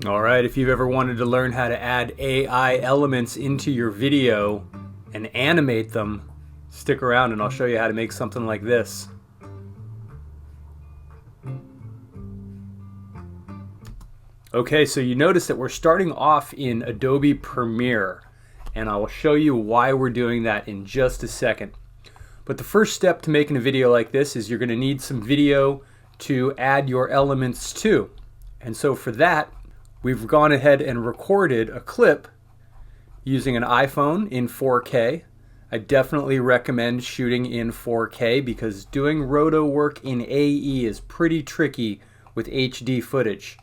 All right, if you've ever wanted to learn how to add AI elements into your video and animate them, stick around and I'll show you how to make something like this. Okay, so you notice that we're starting off in Adobe Premiere, and I will show you why we're doing that in just a second. But the first step to making a video like this is you're going to need some video to add your elements to. And so for that, we've gone ahead and recorded a clip using an iPhone in 4K. I definitely recommend shooting in 4K because doing roto work in AE is pretty tricky with HD footage.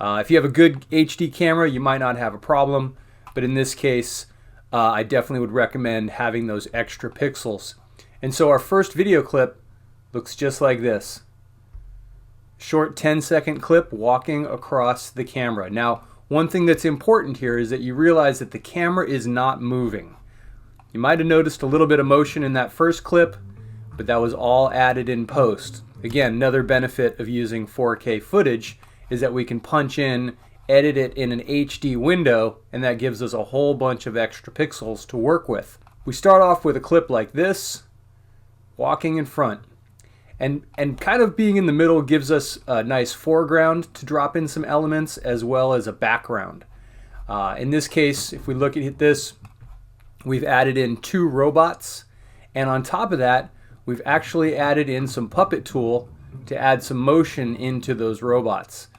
If you have a good HD camera, you might not have a problem, but in this case, I definitely would recommend having those extra pixels. And so our first video clip looks just like this. Short 10-second clip walking across the camera. Now, one thing that's important here is that you realize that the camera is not moving. You might have noticed a little bit of motion in that first clip, but that was all added in post. Again, another benefit of using 4K footage is that we can punch in, edit it in an HD window, and that gives us a whole bunch of extra pixels to work with. We start off with a clip like this, walking in front. And kind of being in the middle gives us a nice foreground to drop in some elements as well as a background. In this case, if we look at this, we've added in 2 robots, and on top of that, we've actually added in some puppet tool to add some motion into those robots.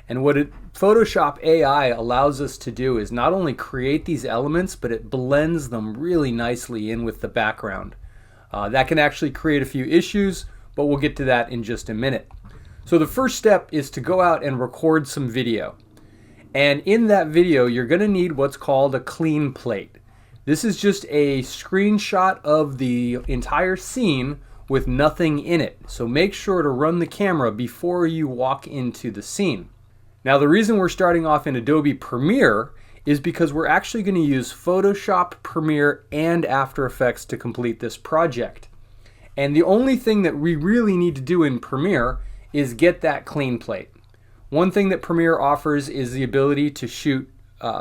And what Photoshop AI allows us to do is not only create these elements, but it blends them really nicely in with the background. That can actually create a few issues, but we'll get to that in just a minute. So the first step is to go out and record some video. And in that video, you're going to need what's called a clean plate. This is just a screenshot of the entire scene with nothing in it. So make sure to run the camera before you walk into the scene. Now, the reason we're starting off in Adobe Premiere is because we're actually going to use Photoshop, Premiere, and After Effects to complete this project. And the only thing that we really need to do in Premiere is get that clean plate. One thing that Premiere offers is the ability to shoot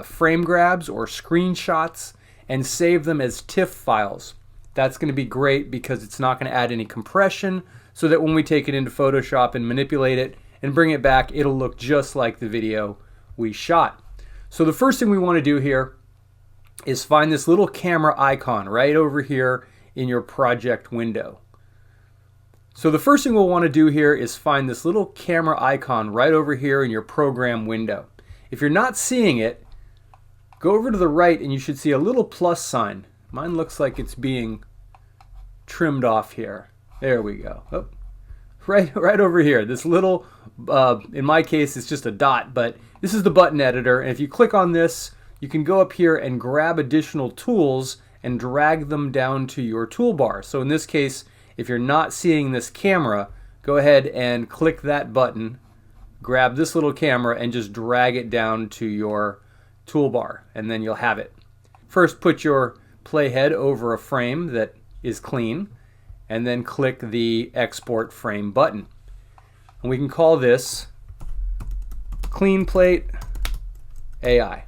frame grabs or screenshots and save them as TIFF files. That's going to be great because it's not going to add any compression, so that when we take it into Photoshop and manipulate it and bring it back, it'll look just like the video we shot. So the first thing we want to do here is find this little camera icon right over here in your project window. So the first thing we'll want to do here is find this little camera icon right over here in your program window. If you're not seeing it, go over to the right and you should see a little plus sign. Mine looks like it's being trimmed off here. There we go. Oh, right over here. This little, in my case, it's just a dot, but this is the button editor. And if you click on this, you can go up here and grab additional tools and drag them down to your toolbar. So in this case, if you're not seeing this camera, go ahead and click that button, grab this little camera, and just drag it down to your toolbar, and then you'll have it. First, put your playhead over a frame that is clean, and then click the Export Frame button. And we can call this Clean Plate AI.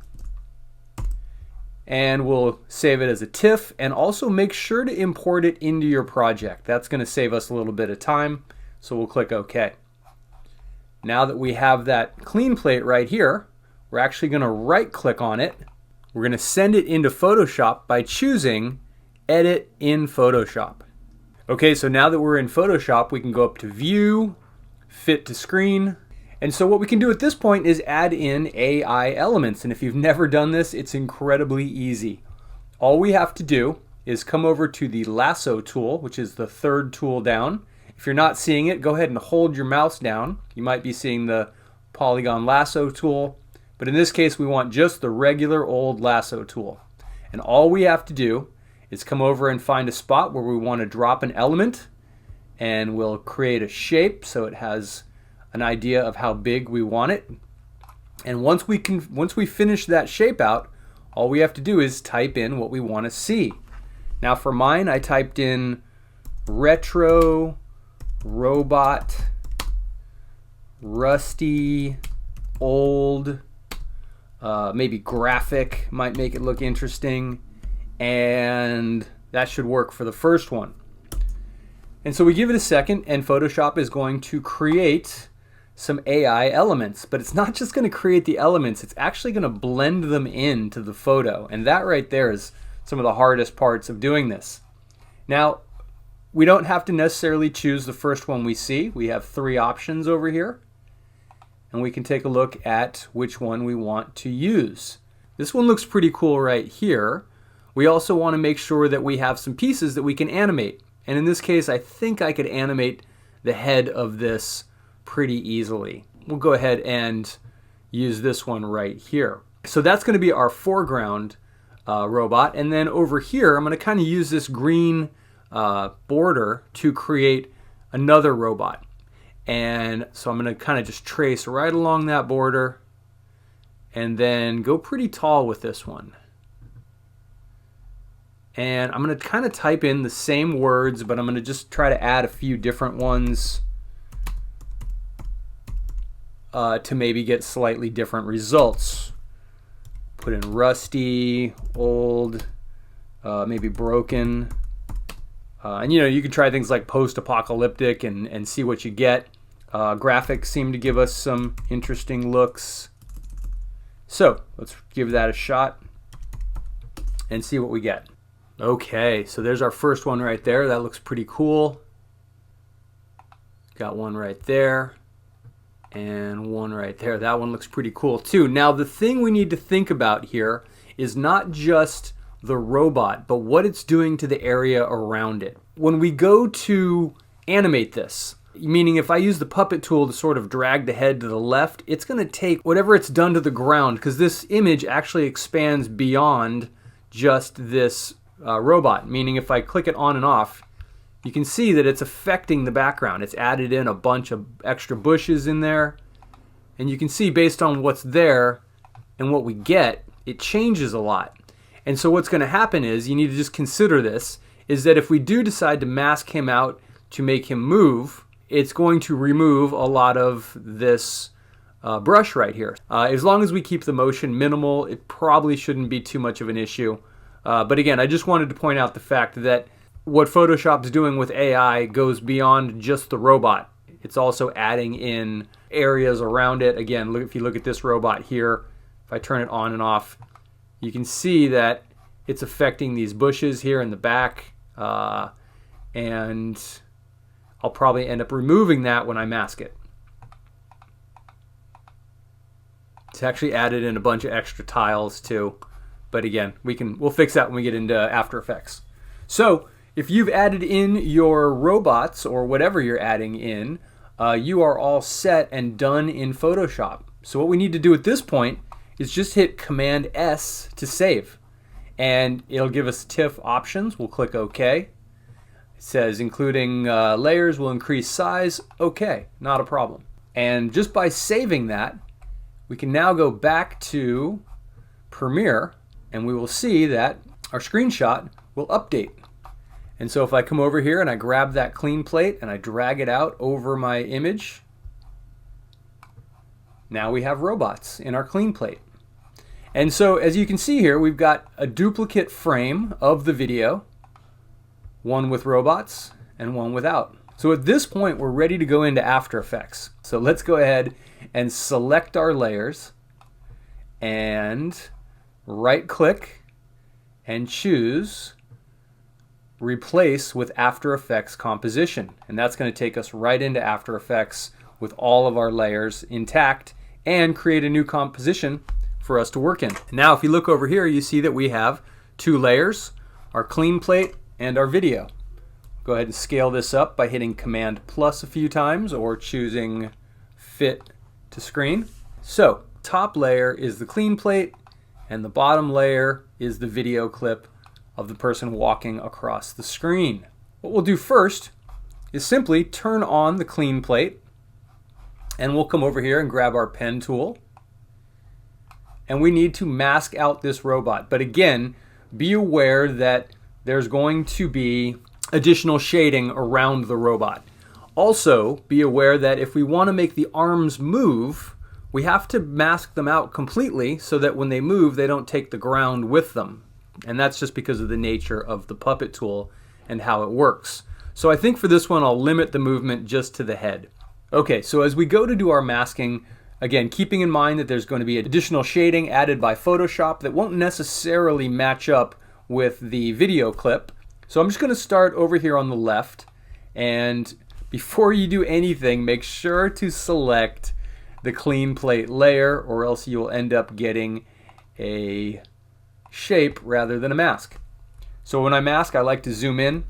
And we'll save it as a TIFF, and also make sure to import it into your project. That's going to save us a little bit of time, so we'll click OK. Now that we have that clean plate right here, we're actually going to right click on it. We're going to send it into Photoshop by choosing Edit in Photoshop. Okay, so now that we're in Photoshop, we can go up to View, Fit to Screen. And so what we can do at this point is add in AI elements. And if you've never done this, it's incredibly easy. All we have to do is come over to the lasso tool, which is the third tool down. If you're not seeing it, go ahead and hold your mouse down. You might be seeing the polygon lasso tool, but in this case, we want just the regular old lasso tool. And all we have to do is come over and find a spot where we want to drop an element, and we'll create a shape so it has an idea of how big we want it. And once we finish that shape out, all we have to do is type in what we want to see. Now for mine, I typed in retro robot rusty old maybe graphic might make it look interesting, and that should work for the first one. And so we give it a second, and Photoshop is going to create some AI elements, but it's not just going to create the elements, it's actually going to blend them into the photo, and that right there is some of the hardest parts of doing this. Now, we don't have to necessarily choose the first one we see. We have 3 options over here, and we can take a look at which one we want to use. This one looks pretty cool right here. We also want to make sure that we have some pieces that we can animate. And in this case, I think I could animate the head of this pretty easily. We'll go ahead and use this one right here. So that's going to be our foreground robot. And then over here, I'm going to kind of use this green border to create another robot. And so I'm going to kind of just trace right along that border and then go pretty tall with this one. And I'm going to kind of type in the same words, but I'm going to just try to add a few different ones to maybe get slightly different results. Put in rusty, old, maybe broken. And you can try things like post-apocalyptic and see what you get. Graphics seem to give us some interesting looks. So let's give that a shot and see what we get. Okay, so there's our first one right there. That looks pretty cool. Got one right there and one right there. That one looks pretty cool too. Now the thing we need to think about here is not just the robot, but what it's doing to the area around it. When we go to animate this, meaning if I use the puppet tool to sort of drag the head to the left, it's going to take whatever it's done to the ground, because this image actually expands beyond just this robot, meaning if I click it on and off, you can see that it's affecting the background. It's added in a bunch of extra bushes in there, and you can see based on what's there and what we get, it changes a lot. And so what's going to happen is, you need to just consider this, is that if we do decide to mask him out to make him move, it's going to remove a lot of this brush right here. As long as we keep the motion minimal, it probably shouldn't be too much of an issue. But again, I just wanted to point out the fact that what Photoshop's doing with AI goes beyond just the robot. It's also adding in areas around it. Again, look, if you look at this robot here, if I turn it on and off, you can see that it's affecting these bushes here in the back. And I'll probably end up removing that when I mask it. It's actually added in a bunch of extra tiles too. But again, we'll fix that when we get into After Effects. So if you've added in your robots or whatever you're adding in, you are all set and done in Photoshop. So what we need to do at this point is just hit Command S to save. And it'll give us TIFF options. We'll click OK. It says including layers will increase size. OK, not a problem. And just by saving that, we can now go back to Premiere, and we will see that our screenshot will update. And so if I come over here and I grab that clean plate and I drag it out over my image, now we have robots in our clean plate. And so as you can see here, we've got a duplicate frame of the video, one with robots and one without. So at this point, we're ready to go into After Effects. So let's go ahead and select our layers and right click and choose Replace with After Effects Composition. And that's going to take us right into After Effects with all of our layers intact and create a new composition for us to work in. Now if you look over here, you see that we have 2 layers, our clean plate and our video. Go ahead and scale this up by hitting Command plus a few times or choosing Fit to Screen. So top layer is the clean plate and the bottom layer is the video clip of the person walking across the screen. What we'll do first is simply turn on the clean plate, and we'll come over here and grab our pen tool, and we need to mask out this robot. But again, be aware that there's going to be additional shading around the robot. Also, be aware that if we want to make the arms move, we have to mask them out completely so that when they move, they don't take the ground with them. And that's just because of the nature of the puppet tool and how it works. So I think for this one, I'll limit the movement just to the head. Okay, so as we go to do our masking, again, keeping in mind that there's going to be additional shading added by Photoshop that won't necessarily match up with the video clip. So I'm just going to start over here on the left, and before you do anything, make sure to select the clean plate layer, or else you will end up getting a shape rather than a mask. So when I mask, I like to zoom in,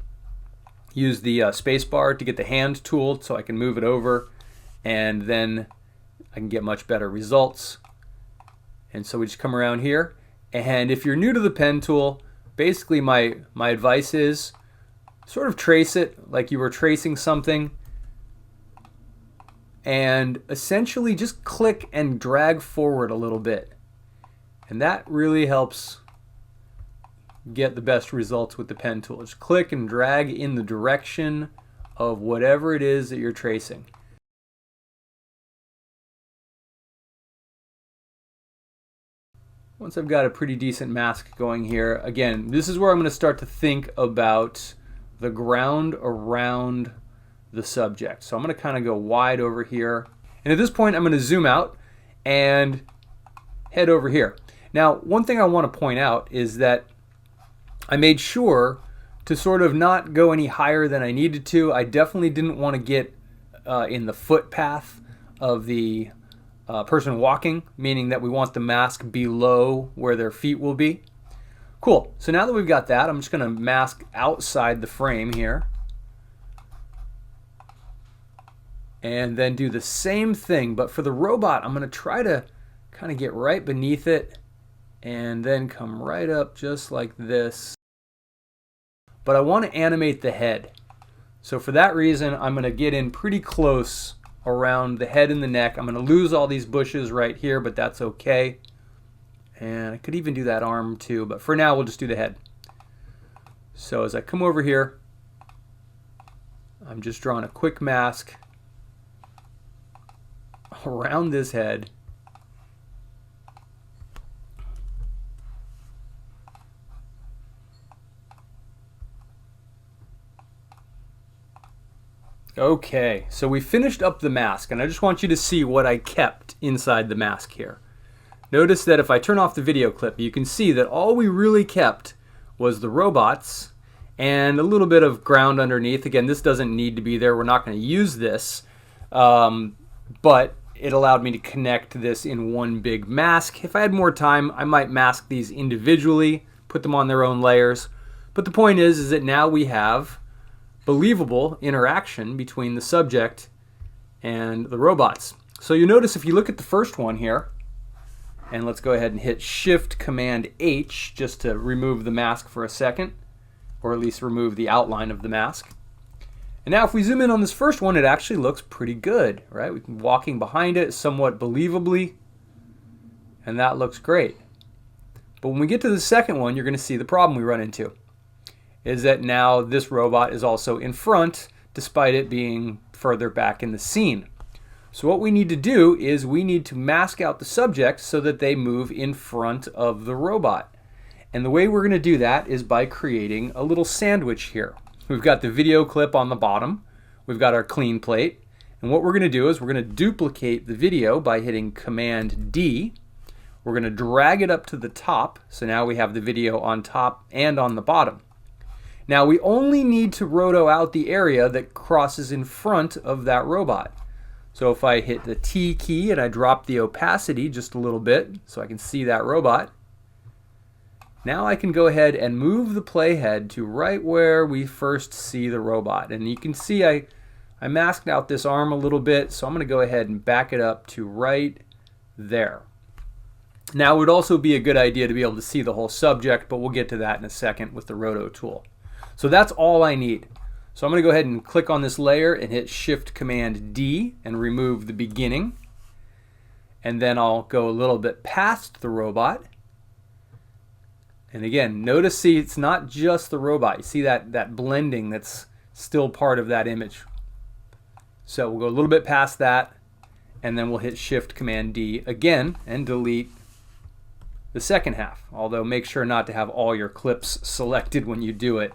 use the space bar to get the hand tool so I can move it over, and then I can get much better results. And so we just come around here, and if you're new to the pen tool, basically my advice is sort of trace it like you were tracing something, and essentially just click and drag forward a little bit. And that really helps get the best results with the pen tool. Just click and drag in the direction of whatever it is that you're tracing. Once I've got a pretty decent mask going here, again, this is where I'm going to start to think about the ground around the subject. So I'm going to kind of go wide over here. And at this point, I'm going to zoom out and head over here. Now, one thing I want to point out is that I made sure to sort of not go any higher than I needed to. I definitely didn't want to get in the footpath of the person walking, meaning that we want the mask below where their feet will be. Cool. So now that we've got that, I'm just going to mask outside the frame here. And then do the same thing, but for the robot, I'm going to try to kind of get right beneath it and then come right up just like this. But I want to animate the head. So for that reason, I'm going to get in pretty close around the head and the neck. I'm going to lose all these bushes right here, but that's okay. And I could even do that arm too, but for now we'll just do the head. So as I come over here, I'm just drawing a quick mask around this head. Okay, so we finished up the mask, and I just want you to see what I kept inside the mask here. Notice that if I turn off the video clip, you can see that all we really kept was the robots and a little bit of ground underneath. Again, this doesn't need to be there. We're not going to use this, but it allowed me to connect this in one big mask. If I had more time, I might mask these individually, put them on their own layers. But the point is that now we have believable interaction between the subject and the robots. So you notice if you look at the first one here, and let's go ahead and hit Shift Command H just to remove the mask for a second, or at least remove the outline of the mask. And now if we zoom in on this first one, it actually looks pretty good, right? We can walking behind it somewhat believably, and that looks great. But when we get to the second one, you're going to see the problem we run into, is that now this robot is also in front, despite it being further back in the scene. So what we need to do is we need to mask out the subject so that they move in front of the robot. And the way we're going to do that is by creating a little sandwich here. We've got the video clip on the bottom, we've got our clean plate, and what we're going to do is we're going to duplicate the video by hitting Command D. We're going to drag it up to the top, so now we have the video on top and on the bottom. Now we only need to roto out the area that crosses in front of that robot. So if I hit the T key and I drop the opacity just a little bit so I can see that robot, now I can go ahead and move the playhead to right where we first see the robot. And you can see I masked out this arm a little bit, so I'm going to go ahead and back it up to right there. Now it would also be a good idea to be able to see the whole subject, but we'll get to that in a second with the Roto tool. So that's all I need. So I'm going to go ahead and click on this layer and hit Shift Command D and remove the beginning. And then I'll go a little bit past the robot. And again, notice, see, it's not just the robot. You see that blending that's still part of that image. So we'll go a little bit past that. and then we'll hit Shift Command D again and delete the second half. Although make sure not to have all your clips selected when you do it.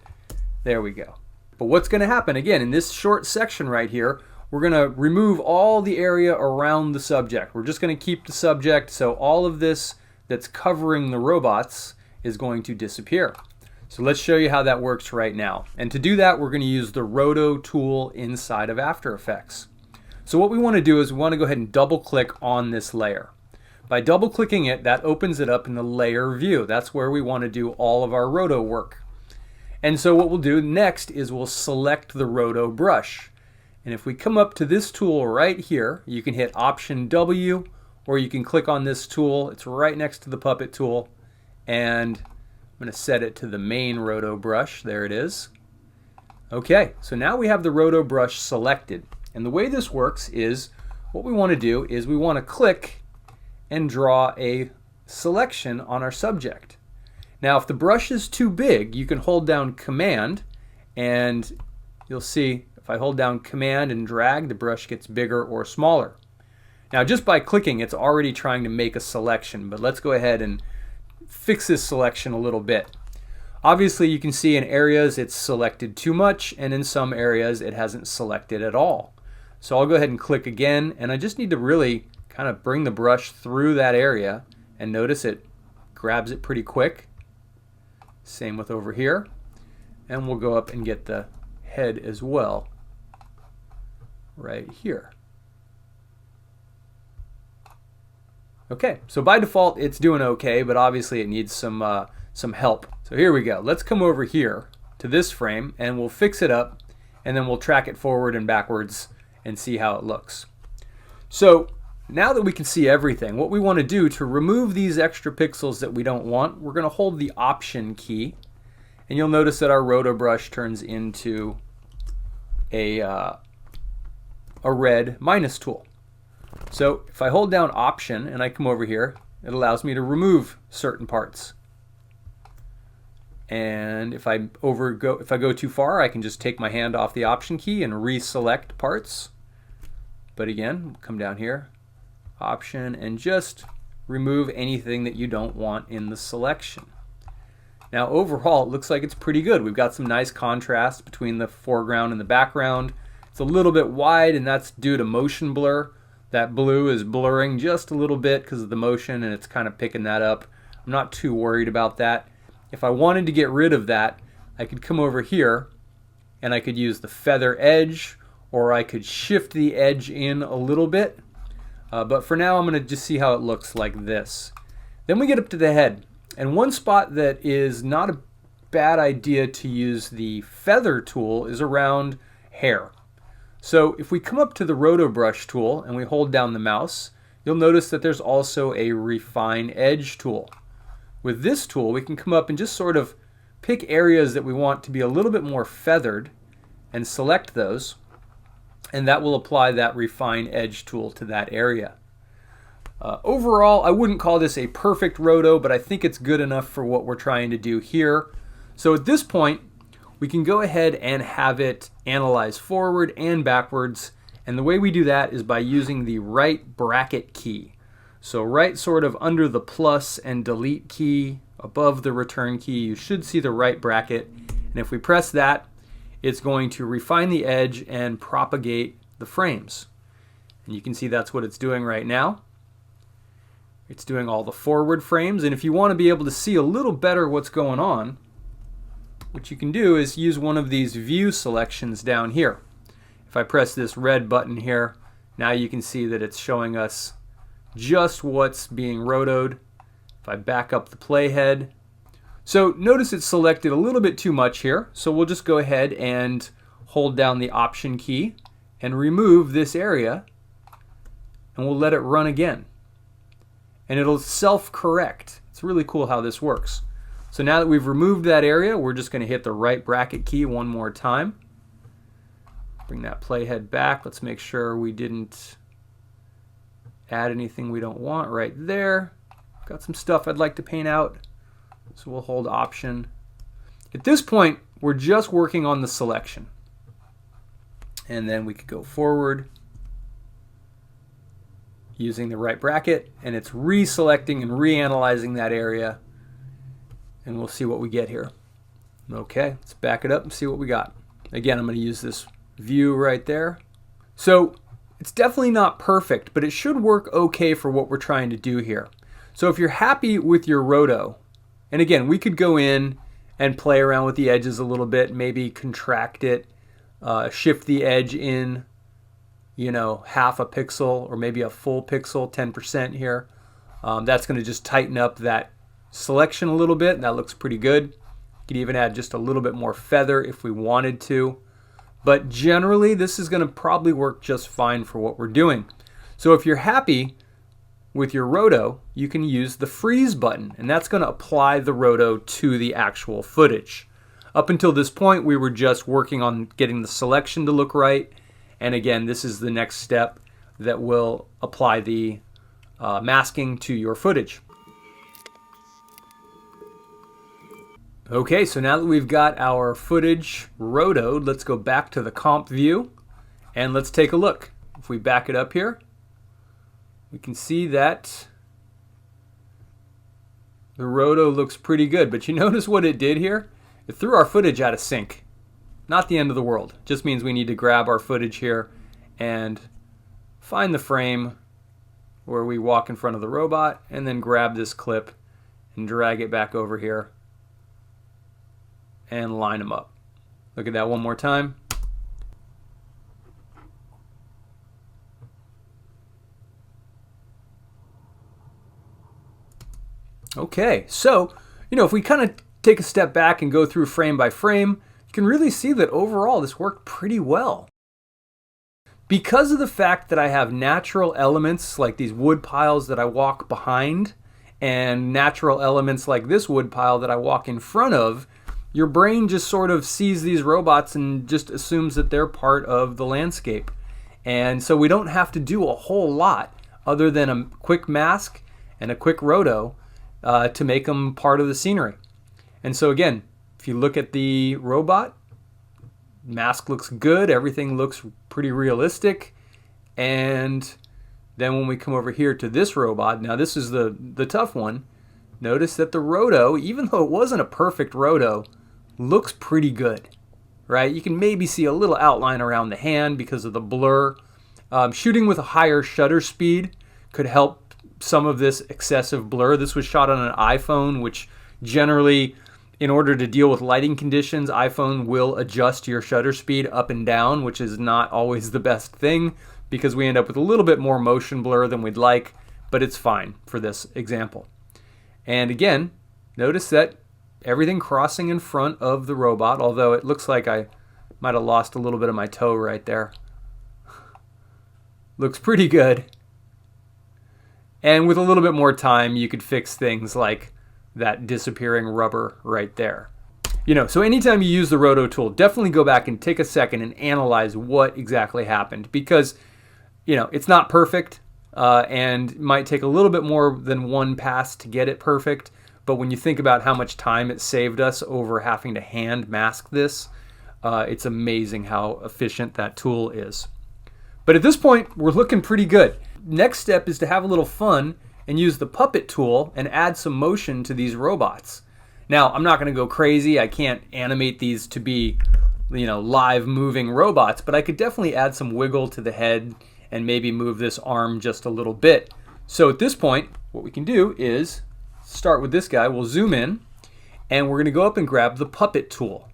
There we go. But what's going to happen again in this short section right here, we're going to remove all the area around the subject. We're just going to keep the subject, so all of this that's covering the robots is going to disappear. So let's show you how that works right now. And to do that, we're going to use the Roto tool inside of After Effects. So what we want to do is we want to go ahead and double click on this layer. By double clicking it, that opens it up in the layer view. That's where we want to do all of our Roto work. And so what we'll do next is we'll select the Roto Brush. And if we come up to this tool right here, you can hit Option W, or you can click on this tool. It's right next to the puppet tool. And I'm going to set it to the main Roto Brush. There it is. Okay, so now we have the Roto Brush selected. And the way this works is, what we want to do is we want to click and draw a selection on our subject. Now if the brush is too big, you can hold down Command, and you'll see if I hold down Command and drag, the brush gets bigger or smaller. Now just by clicking, it's already trying to make a selection, but let's go ahead and fix this selection a little bit. Obviously you can see in areas it's selected too much, and in some areas it hasn't selected at all. So I'll go ahead and click again, and I just need to really kind of bring the brush through that area, and notice it grabs it pretty quick. Same with over here, and we'll go up and get the head as well right here. Okay, so by default it's doing okay, but obviously it needs some help. So here we go. Let's come over here to this frame and we'll fix it up, and then we'll track it forward and backwards and see how it looks. So now that we can see everything, what we want to do to remove these extra pixels that we don't want, we're going to hold the Option key, and you'll notice that our Roto Brush turns into a red minus tool. So if I hold down Option and I come over here, it allows me to remove certain parts. And if I go too far, I can just take my hand off the Option key and reselect parts. But again, we'll come down here, Option, and just remove anything that you don't want in the selection. Now overall it looks like it's pretty good. We've got some nice contrast between the foreground and the background. It's a little bit wide, and that's due to motion blur. That blue is blurring just a little bit because of the motion, and it's kind of picking that up. I'm not too worried about that. If I wanted to get rid of that, I could come over here and I could use the feather edge, or I could shift the edge in a little bit. But for now I'm going to just see how it looks like this. Then we get up to the head, and one spot that is not a bad idea to use the feather tool is around hair. So if we come up to the Roto Brush tool and we hold down the mouse, you'll notice that there's also a Refine Edge tool. With this tool we can come up and just sort of pick areas that we want to be a little bit more feathered and select those, and that will apply that Refine Edge tool to that area. Overall, I wouldn't call this a perfect roto, but I think it's good enough for what we're trying to do here. So at this point, we can go ahead and have it analyze forward and backwards, and the way we do that is by using the right bracket key. So right sort of under the plus and delete key, above the return key, you should see the right bracket, and if we press that, it's going to refine the edge and propagate the frames. And you can see that's what it's doing right now. It's doing all the forward frames, and if you want to be able to see a little better what's going on, what you can do is use one of these view selections down here. If I press this red button here, now you can see that it's showing us just what's being rotoed. If I back up the playhead, so notice it's selected a little bit too much here, so we'll just go ahead and hold down the Option key and remove this area, and we'll let it run again. And it'll self-correct. It's really cool how this works. So now that we've removed that area, we're just going to hit the right bracket key one more time. Bring that playhead back. Let's make sure we didn't add anything we don't want right there. Got some stuff I'd like to paint out, so we'll hold Option. At this point, we're just working on the selection. And then we could go forward using the right bracket, and it's reselecting and reanalyzing that area, and we'll see what we get here. Okay, let's back it up and see what we got. Again, I'm going to use this view right there. So it's definitely not perfect, but it should work okay for what we're trying to do here. So if you're happy with your roto, and again, we could go in and play around with the edges a little bit, maybe contract it, shift the edge in, you know, half a pixel or maybe a full pixel, 10% here. That's going to just tighten up that selection a little bit, and that looks pretty good. You could even add just a little bit more feather if we wanted to. But generally, this is going to probably work just fine for what we're doing. So if you're happy with your roto, you can use the freeze button, and that's going to apply the roto to the actual footage. Up until this point, we were just working on getting the selection to look right. And again, this is the next step that will apply the masking to your footage. Okay, so now that we've got our footage rotoed, let's go back to the comp view and let's take a look. If we back it up here, we can see that the roto looks pretty good, but you notice what it did here? It threw our footage out of sync. Not the end of the world. Just means we need to grab our footage here and find the frame where we walk in front of the robot and then grab this clip and drag it back over here and line them up. Look at that one more time. Okay, so, you know, if we kind of take a step back and go through frame by frame, you can really see that overall this worked pretty well. Because of the fact that I have natural elements like these wood piles that I walk behind and natural elements like this wood pile that I walk in front of, your brain just sort of sees these robots and just assumes that they're part of the landscape. And so we don't have to do a whole lot other than a quick mask and a quick roto to make them part of the scenery. And so again, if you look at the robot, mask looks good, everything looks pretty realistic. And then when we come over here to this robot, now this is the tough one, notice that the roto, even though it wasn't a perfect roto, looks pretty good, right? You can maybe see a little outline around the hand because of the blur. Shooting with a higher shutter speed could help some of this excessive blur. This was shot on an iPhone, which generally, in order to deal with lighting conditions, iPhone will adjust your shutter speed up and down, which is not always the best thing because we end up with a little bit more motion blur than we'd like, but it's fine for this example. And again, notice that everything crossing in front of the robot, although it looks like I might have lost a little bit of my toe right there. Looks pretty good. And with a little bit more time, you could fix things like that disappearing rubber right there. You know, so anytime you use the roto tool, definitely go back and take a second and analyze what exactly happened because, you know, it's not perfect and it might take a little bit more than one pass to get it perfect. But when you think about how much time it saved us over having to hand mask this, it's amazing how efficient that tool is. But at this point, we're looking pretty good. Next step is to have a little fun and use the puppet tool and add some motion to these robots. Now, I'm not going to go crazy. I can't animate these to be, you know, live moving robots, but I could definitely add some wiggle to the head and maybe move this arm just a little bit. So at this point, what we can do is start with this guy. We'll zoom in and we're going to go up and grab the puppet tool.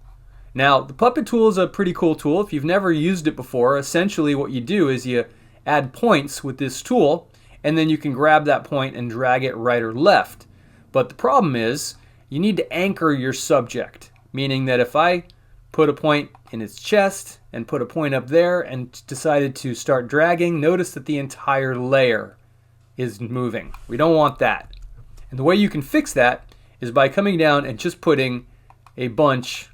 Now, the puppet tool is a pretty cool tool. If you've never used it before, essentially what you do is you add points with this tool and then you can grab that point and drag it right or left. But the problem is you need to anchor your subject, meaning that if I put a point in its chest and put a point up there and decided to start dragging, notice that the entire layer is moving. We don't want that. And the way you can fix that is by coming down and just putting a bunch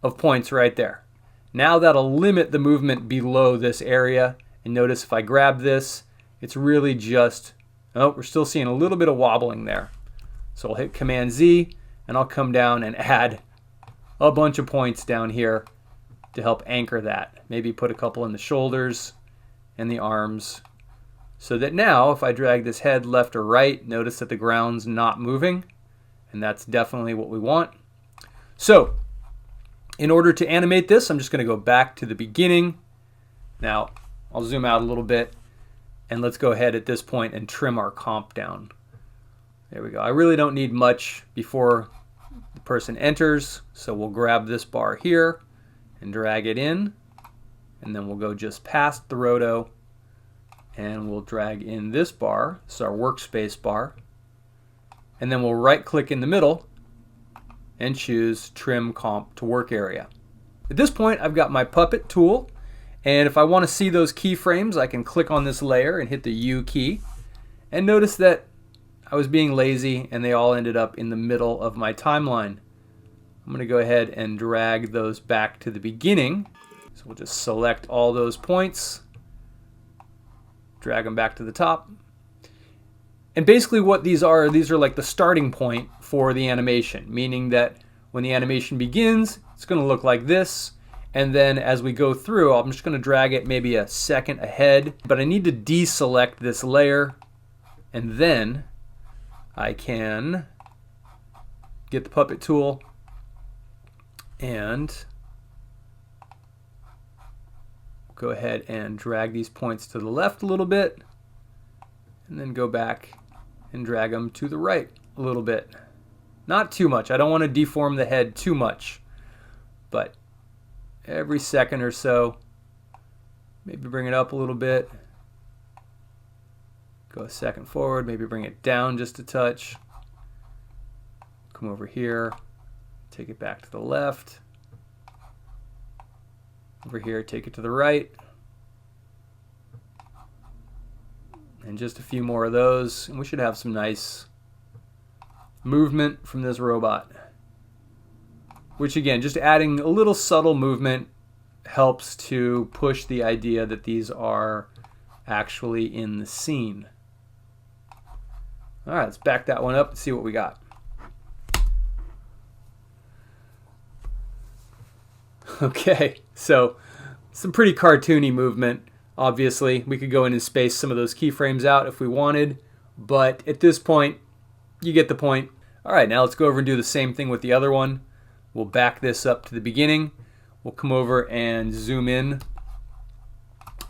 of points right there. Now that'll limit the movement below this area. And notice if I grab this, it's really just, oh, we're still seeing a little bit of wobbling there. So I'll hit Command Z and I'll come down and add a bunch of points down here to help anchor that. Maybe put a couple in the shoulders and the arms So that now if I drag this head left or right, notice that the ground's not moving, and that's definitely what we want. So in order to animate this, I'm just going to go back to the beginning. Now I'll zoom out a little bit, and let's go ahead at this point and trim our comp down. There we go. I really don't need much before the person enters, so we'll grab this bar here and drag it in, and then we'll go just past the roto, and we'll drag in this bar. This is our workspace bar, and then we'll right click in the middle and choose Trim Comp to Work Area. At this point, I've got my puppet tool, and if I want to see those keyframes, I can click on this layer and hit the U key, and notice that I was being lazy and they all ended up in the middle of my timeline. I'm going to go ahead and drag those back to the beginning. So we'll just select all those points, drag them back to the top. And basically what these are like the starting point for the animation, meaning that when the animation begins, it's going to look like this. And then as we go through, I'm just going to drag it maybe a second ahead, but I need to deselect this layer, and then I can get the puppet tool and go ahead and drag these points to the left a little bit, and then go back and drag them to the right a little bit. Not too much. I don't want to deform the head too much, but every second or so, maybe bring it up a little bit. Go a second forward, maybe bring it down just a touch. Come over here, take it back to the left. Over here, take it to the right. And just a few more of those, and we should have some nice movement from this robot. Which again, just adding a little subtle movement helps to push the idea that these are actually in the scene. All right, let's back that one up and see what we got. Okay, so some pretty cartoony movement. Obviously, we could go in and space some of those keyframes out if we wanted, but at this point, you get the point. All right, now let's go over and do the same thing with the other one. We'll back this up to the beginning. We'll come over and zoom in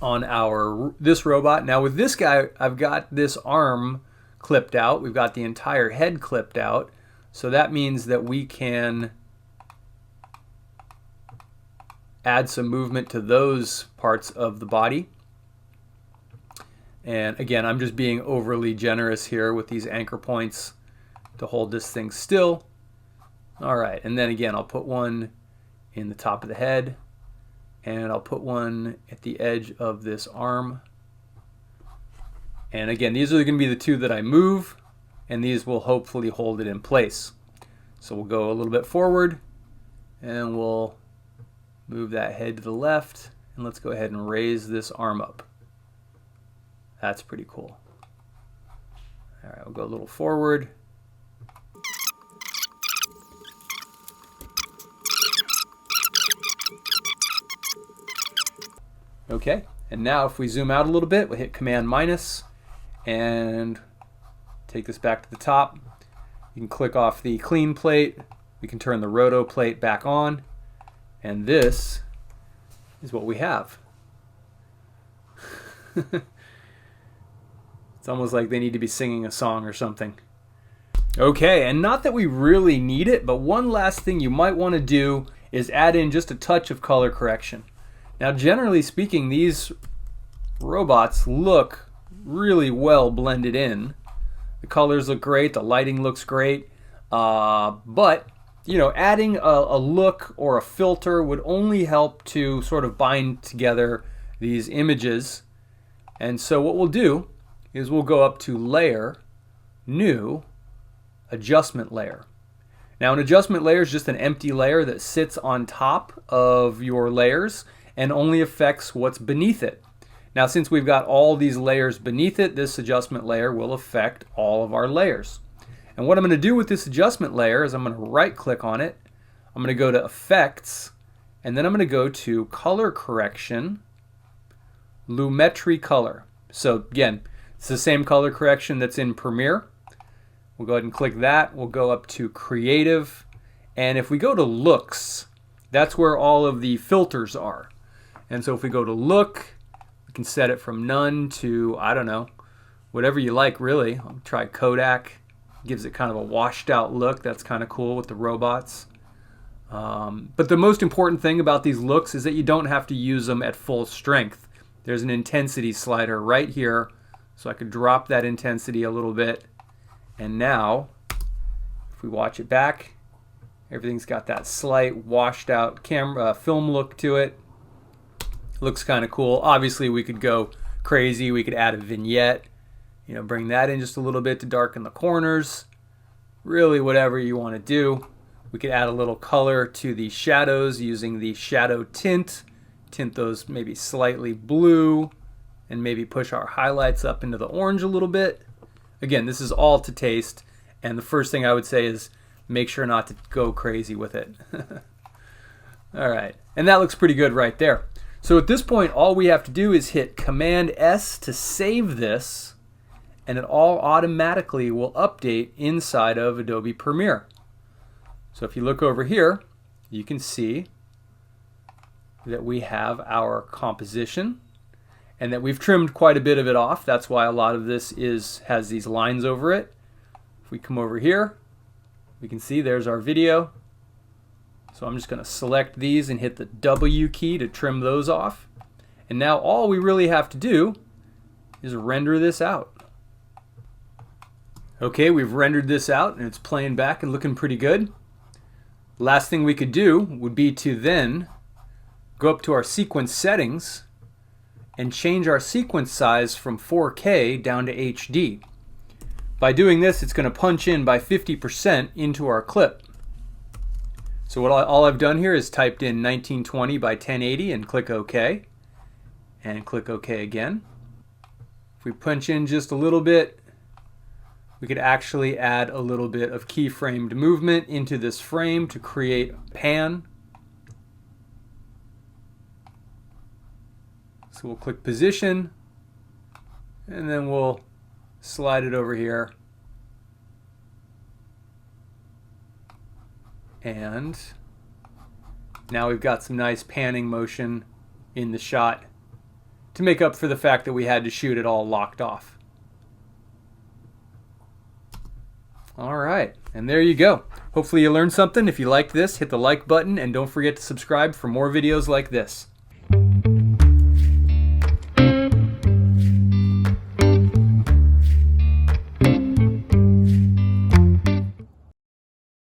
on this robot. Now with this guy, I've got this arm clipped out. We've got the entire head clipped out. So that means that we can add some movement to those parts of the body. And again, I'm just being overly generous here with these anchor points to hold this thing still. All right, and then again, I'll put one in the top of the head, and I'll put one at the edge of this arm. And again, these are going to be the two that I move, and these will hopefully hold it in place. So we'll go a little bit forward, and we'll move that head to the left, and let's go ahead and raise this arm up. That's pretty cool. All right, we'll go a little forward. Okay, and now if we zoom out a little bit, we'll hit Command minus and take this back to the top. You can click off the clean plate. We can turn the roto plate back on, and this is what we have. It's almost like they need to be singing a song or something. Okay, and not that we really need it, but one last thing you might want to do is add in just a touch of color correction. Now, generally speaking, these robots look really well blended in. The colors look great, the lighting looks great, but you know, adding a look or a filter would only help to sort of bind together these images. And so what we'll do is we'll go up to Layer, New, Adjustment Layer. Now, an adjustment layer is just an empty layer that sits on top of your layers and only affects what's beneath it. Now, since we've got all these layers beneath it, this adjustment layer will affect all of our layers. And what I'm going to do with this adjustment layer is I'm going to right click on it. I'm going to go to Effects, and then I'm going to go to Color Correction, Lumetri Color. So again, It's the same color correction that's in Premiere. We'll go ahead and click that. We'll go up to Creative. And if we go to Looks, that's where all of the filters are. And so if we go to Look, we can set it from none to, I don't know, whatever you like really. I'll try Kodak. Gives it kind of a washed out look. That's kind of cool with the robots. But the most important thing about these looks is that you don't have to use them at full strength. There's an intensity slider right here. So I could drop that intensity a little bit. And now, if we watch it back, everything's got that slight washed out camera film look to it. Looks kind of cool. Obviously we could go crazy. We could add a vignette. You know, bring that in just a little bit to darken the corners. Really whatever you want to do. We could add a little color to the shadows using the shadow tint. Tint those maybe slightly blue and maybe push our highlights up into the orange a little bit. Again, this is all to taste, and the first thing I would say is make sure not to go crazy with it. All right, and that looks pretty good right there. So at this point, all we have to do is hit Command S to save this, and it all automatically will update inside of Adobe Premiere. So if you look over here, you can see that we have our composition and that we've trimmed quite a bit of it off. That's why a lot of this has these lines over it. If we come over here, we can see there's our video. So I'm just going to select these and hit the W key to trim those off. And now all we really have to do is render this out. Okay, we've rendered this out and it's playing back and looking pretty good. Last thing we could do would be to then go up to our sequence settings and change our sequence size from 4K down to HD. By doing this, it's going to punch in by 50% into our clip. So all I've done here is typed in 1920 by 1080 and click OK. And click OK again. If we punch in just a little bit, we could actually add a little bit of keyframed movement into this frame to create a pan. So we'll click Position, and then we'll slide it over here. And now we've got some nice panning motion in the shot to make up for the fact that we had to shoot it all locked off. All right, and there you go. Hopefully you learned something. If you liked this, hit the like button and don't forget to subscribe for more videos like this.